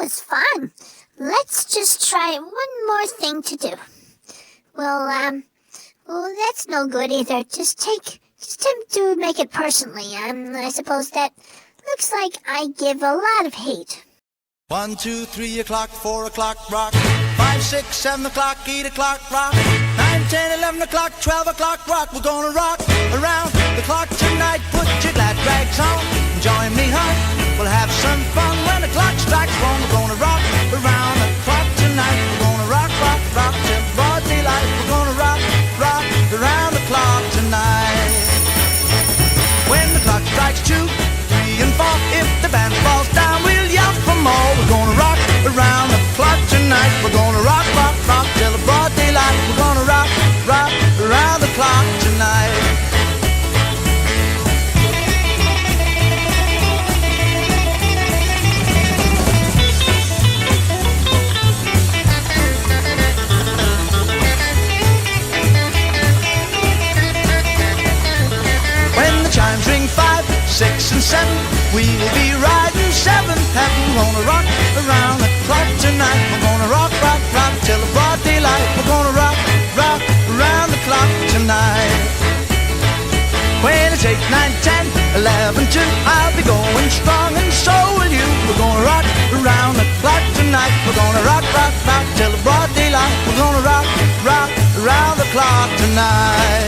was fun. Let's just try one more thing to do. Well, that's no good either. Just attempt to make it personally. I suppose that looks like I give a lot of hate. 1, 2, 3 o'clock, 4 o'clock, rock. 5, 6, 7 o'clock, 8 o'clock, rock. 9, 10, 11 o'clock, 12 o'clock, rock. We're gonna rock around the clock tonight. Put your glad rags on and join me, huh? We'll have some fun when the clock strikes 1. We're gonna rock around the clock tonight. We're gonna rock, rock, rock till broad daylight. We're gonna rock, rock around the clock tonight. When the clock strikes 2, 3 and 4, if the band falls down, we'll yell for more. We're gonna rock around the clock tonight. We're gonna rock, rock, rock till the broad daylight. We're gonna rock, rock around the clock tonight. When the chimes ring 5, 6 and 7, we'll be riding 7th heaven. We're gonna rock around the clock tonight. We're gonna rock, rock, rock till the broad daylight. We're gonna rock, rock around the clock tonight. When it's 8, 9, 10, 11, 2, I'll be going strong and so will you. We're gonna rock around the clock tonight. We're gonna rock, rock, rock till the broad daylight. We're gonna rock, rock around the clock tonight.